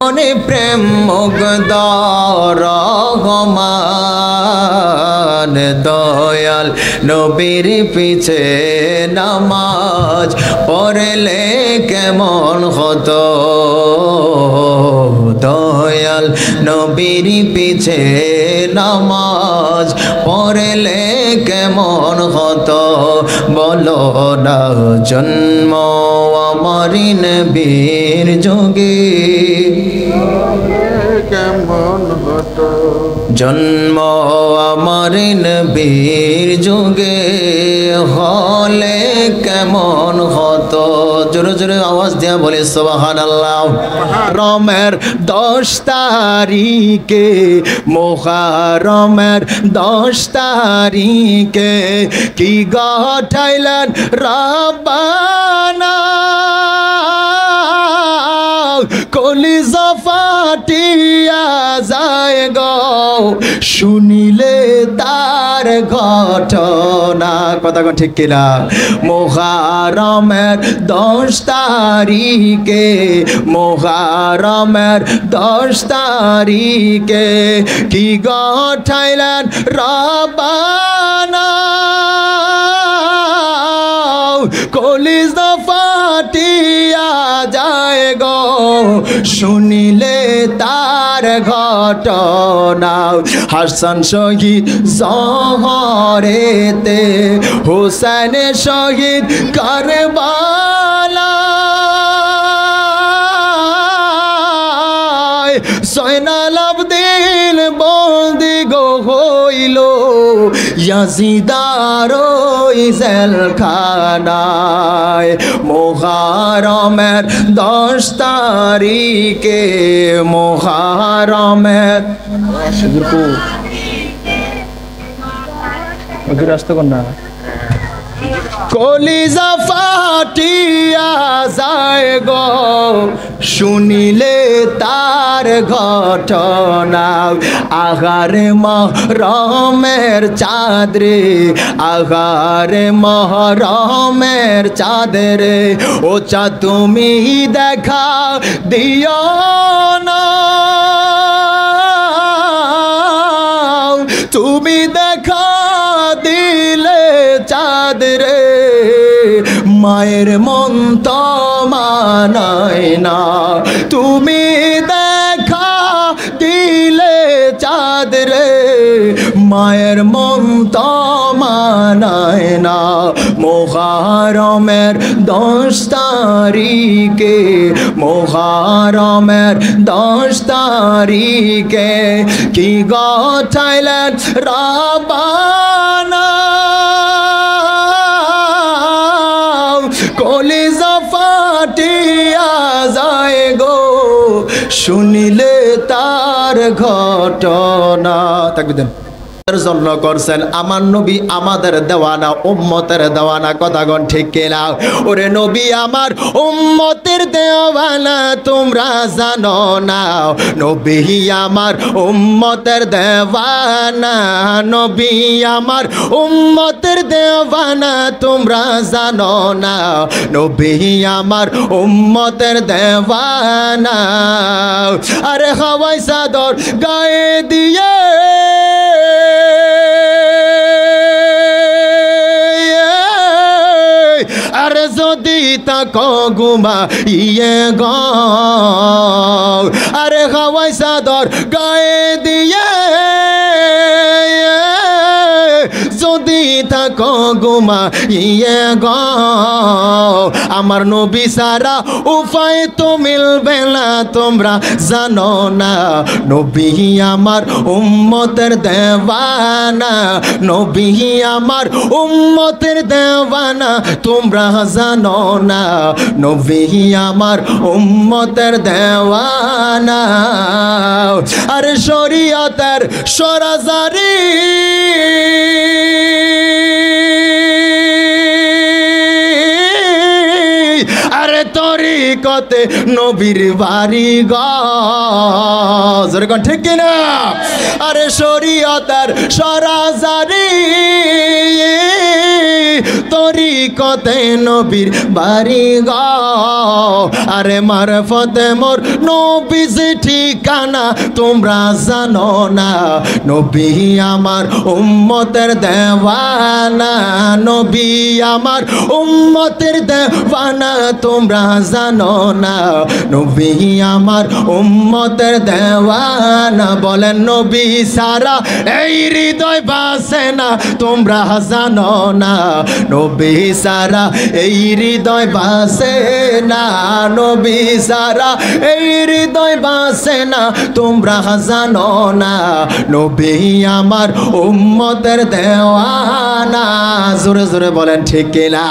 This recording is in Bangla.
মনে প্রেম মুগ্ধ রহমান দয়াল নবীর পিছে নামাজ পড়লে কেমন হতো দয়াল নবীর পিছে নামাজ পড়লে কেমন হতো বলো না জন্ম আমার নবীর যোগে কেমন হতো জন্ম আমার নবীর যুগে হলে কেমন হতো জোরে জোরে আওয়াজ দিয়া বলে সুবহানাল্লাহ রমের 10 তারিখে মুহররমের 10 তারিখে কি ঘটাইলেন রব্বানা কলিজা ফাটিয়া যায় গো শুনিলে তার ঘটনা কথা কোন ঠিক কিনা মুহররমের 10 তারিখে মুহররমের 10 তারিখে কি ঘটাইলেন রব্বানা কলিজা ফাটিয়া যায় গো শুনিলে তার ঘটনা হাসান শহীদ জহরেতে হুসেন শহীদ কারবালা জয়নাল আবদিন বন্দি গো হইল ইয়াজিদার জেলখানায় মুহররমের 10 তারিখে মুহররমের রাস্তা কোন না কলিজা ফাটিয়া যায় গো শুনিলে তার ঘটনা আহারে মুহররমের চাঁদরে আহারে মুহররমের চাঁদরে ও চাঁদ তুমি দেখা দিও না তুমি দেখা দিলে চাঁদ রে মায়ের মন তো মানায় না তুমি দেখা দিলে চাঁদ রে মায়ের মন তো মানায় না মুহররমের 10 তারিখে মুহররমের 10 তারিখে কি ঘটাইলেন রব্বানা কলিজা ফাটিয়া যায় গো শুনিলে তার ঘটনা তাকবীর দেন জন্য করছেন আমার নবী আমাদের দেওয়ানা উম্মতের দেওয়ানা কথা কোন ঠিক কিনা ওরে নবী আমার উম্মতের দেওয়ানা তোমরা জানো না নবী আমার উম্মতের দেওয়ানা নবী আমার উম্মতের দেওয়ানা তোমরা জানো না নবী আমার উম্মতের দেওয়ানা আরে হাওয়াই চাদর গায়ে দিয়ে আরে যদি তাকো ঘুমা ইয়ে গো আরে হাওয়াই চাদর গায়ে দিয়ে যদি তাকো ঘুমা ইয়ে গো আমার নবী সারা উপায় তো মিলবে না তোমরা জানো না নবী আমার উম্মতের দেওয়ানা নবী আমার উম্মতের দেওয়ানা তোমরা জানো না নবী আমার উম্মতের দেওয়ানা আরে শরীয়তের সরাজারি আরে তরিকতে নবীর বাড়ি গজ ঠিক কিনা আরে শরীয়তের সরাজারি তরিকতে নবীর বাড়ি গো আরে মারফতে মোর নবীজি ঠিকানা তোমরা জানো না নবী আমার উম্মতের দেওয়ানা নবী আমার উম্মতের দেওয়ানা তোমরা জানো না নবী আমার উম্মতের দেওয়ানা বলেন নবী সারা এই হৃদয় বাসে না তোমরা জানো না নবী সারা এই হৃদয় বাসে না নবী সারা এই হৃদয় বাসে না তোমরা জানো না নবী আমার উম্মতের দেওয়ানা জোরে জোরে বলেন ঠিক কিনা